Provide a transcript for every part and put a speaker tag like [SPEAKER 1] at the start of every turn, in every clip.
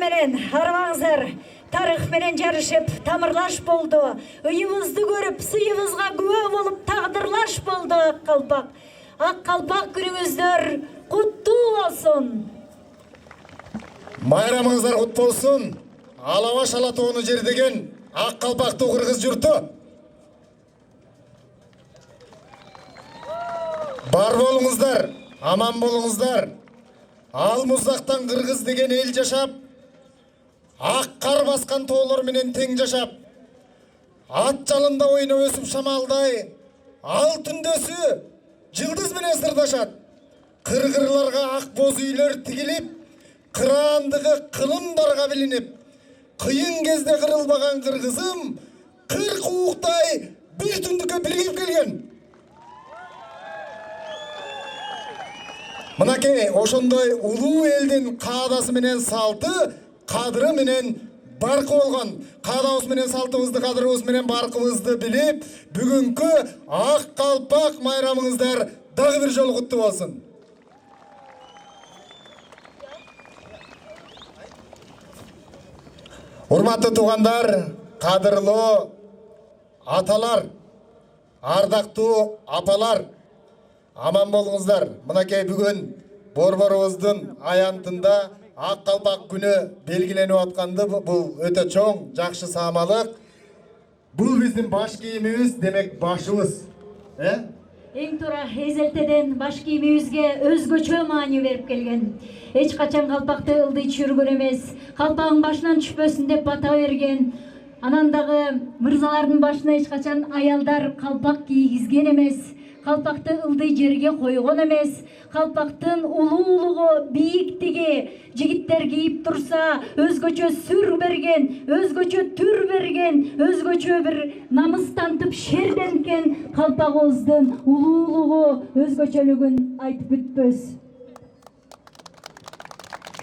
[SPEAKER 1] менен арбаңыздар тарых менен жарышып тамырлаш болду. Үйүбүздү көрүп, сыйыбызга күбө болуп тагдырлаш болду Ак Калпак. Ак Калпак күнүңүздөр куттуу болсун.
[SPEAKER 2] Майрамыңыздар кут болсун. Алабаш Алатоону жердеген Ак Калпактуу кыргыз журту. Бар болуңуздар, аман болуңуздар. Ал муздактан кыргыз деген эл жашап, ак кар баскан тоолор менен тең жашап, ат жалында ойноп өсүп шамалдай, ал түндөсү жылдыз менен сырдашат. Кыргырларга ак боз үйлөр тигилип, кыраандыгы кылымдарга билинип, кыйын кезде кырылбаган кыргызым 40 ууктай бир түндүккө биригип келген. Мынакей ошондой улуу элдин каадасы менен салты, кадыры менен баркы болгон. Каадабыз менен салтыбызды, кадырыбыз менен баркыбызды билип, бүгүнкү Ак Калпак майрамыңыздар дагы бир жолу куттуу болсун. Урматтуу туугандар, кадырлуу аталар, ардактуу апалар, аман болуңуздар. Мынакей бүгүн борборубуздун аянтында Ак Калпак күнү белгиленип атканды бул өтө чоң, жакшы саамалык. Бул биздин баш кийимибиз, демек башыбыз.
[SPEAKER 1] Эң туура эзелтеден баш кийимибизге өзгөчө маани берип келген. Эч качан калпакты ылдый чүргөн эмес, калпагың башынан түшпөсүн деп бата берген. Анан дагы мырзалардын башына эч качан аялдар калпак кийгизген эмес. Калпакты ылдый жерге койгон эмес. Калпактын улуулугу, бийиктиги жигиттер кийип турса өзгөчө сүр берген, өзгөчө түр берген, өзгөчө бир намыс тантып шерденкен калпагыбыздын улуулугу, өзгөчөлүгүн айтып бүтпөс.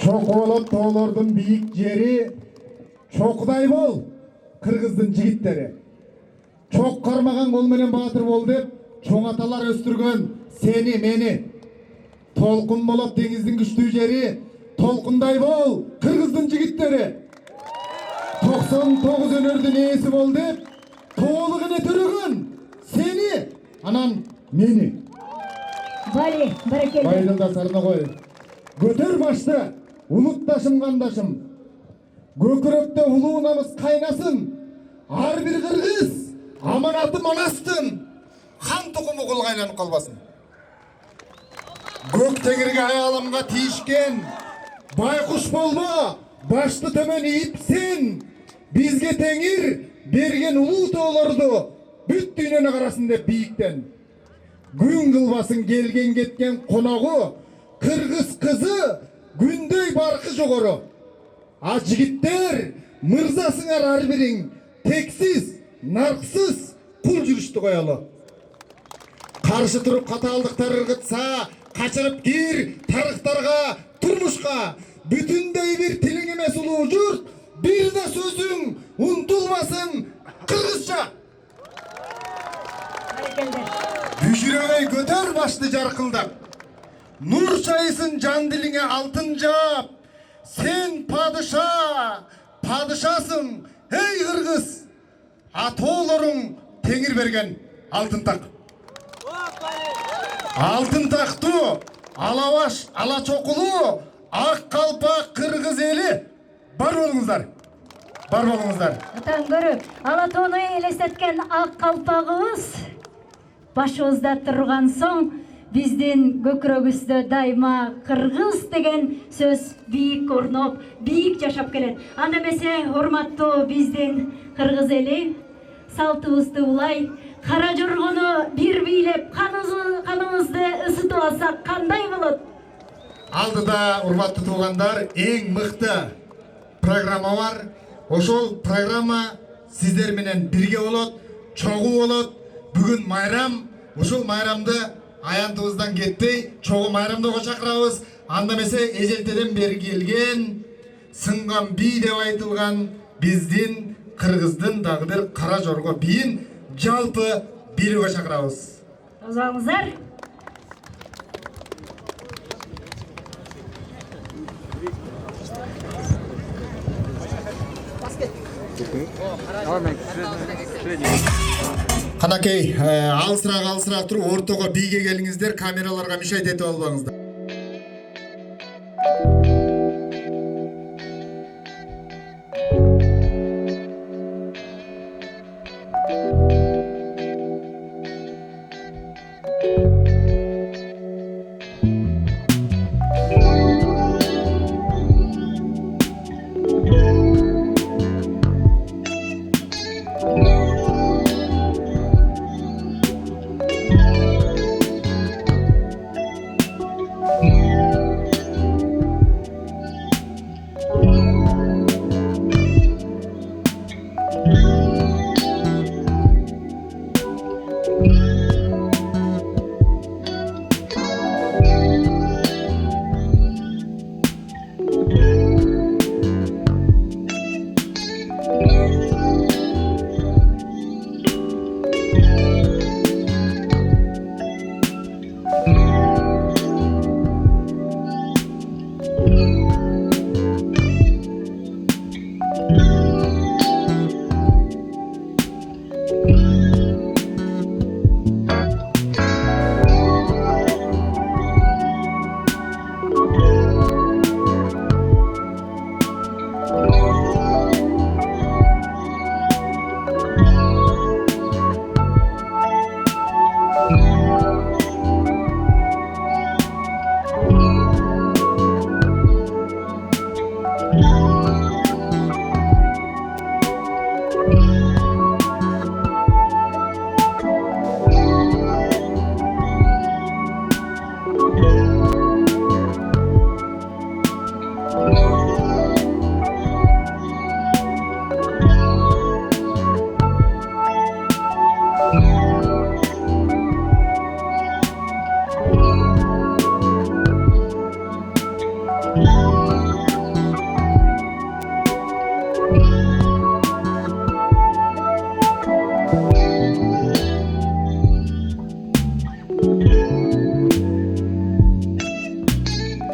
[SPEAKER 2] Чоку болот тоолордун бийик жери, чокудай бол кыргыздын жигиттери. Чок кармаган кол менен баатыр бол деп чоң аталар өстүргөн сени, мени. Толкун болот деңиздин күчтүү жери, толкундай бол кыргыздын жигиттери. 99 өнөрдүн ээси бол деп тоолугуна төрөгөн сени, анан мени.
[SPEAKER 1] Бали, баракелде.
[SPEAKER 2] Байдын да сарына кой. Көтөр башты, улутташым кандашым. Көкүрөктө улуу намыс кайнасын. Ар бир кыргыз аманаты манастын. Хан тукуму кулга айланып калбасын. Көк теңирге аяламга тийишкен байкуш болма, башты төмөн ийипсин. Бизге теңир берген улуу тоолорду бүт дүйнөнү карасын деп бийиктен. Күн кылбасын келген кеткен коногу, кыргыз кызы күндөй баркы жогору. А жигиттер мырзасыңар ар бириң тексиз, нарксыз кул жүрүштү коелу. Каршы туруп катаалдыктар ыргытса, качырып кир тарыктарга, турмушка. Бүтүндөй бир тилиң эмес улуу журт, бир да сөзүң унутулбасын кыргызча. Düşüröй көтөр башты жаркылдап. Нур чайысын жан дилиңе алтын жап. Сен падыша, падышасың, эй кыргыз. Атоолоруң теңир берген алтын так. Алтын тактуу, алабаш, алачокулуу, Ак Калпак кыргыз эли. Бар болуңуздар. Бар болуңуздар.
[SPEAKER 1] Атаң көрүп, Алатоону элестеткен Ак Калпагыбыз башыбызда турган соң, биздин көкүрөгүбүздө дайыма кыргыз деген сөз бийик орноп, бийик жашап келет. Анда эмесе, урматтуу биздин кыргыз эли, салтыбызды улай, кара жоргону бир бийлеп, каныбызды ысытып алсак кандай болот?
[SPEAKER 2] Алдыда, урматтуу туугандар, эң мыкты программа бар. Ошол программа сиздер менен бирге болот, чогуу болот. Бүгүн майрам, ушул майрамды аянтыбыздан кетпей, чогуу майрамдоого чакырабыз. Анда эмесе эжелтеден бери келген, сынган бий деп айтылган биздин кыргыздын дагы бир кара жорго бийин жалпы бийлөөгө чакырабыз.
[SPEAKER 1] Озаңыздар.
[SPEAKER 2] Канакей, алысыраак туруп ортого бийге келиңиздер, камераларга мешайт этип албаңыздар.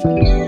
[SPEAKER 3] Thank you.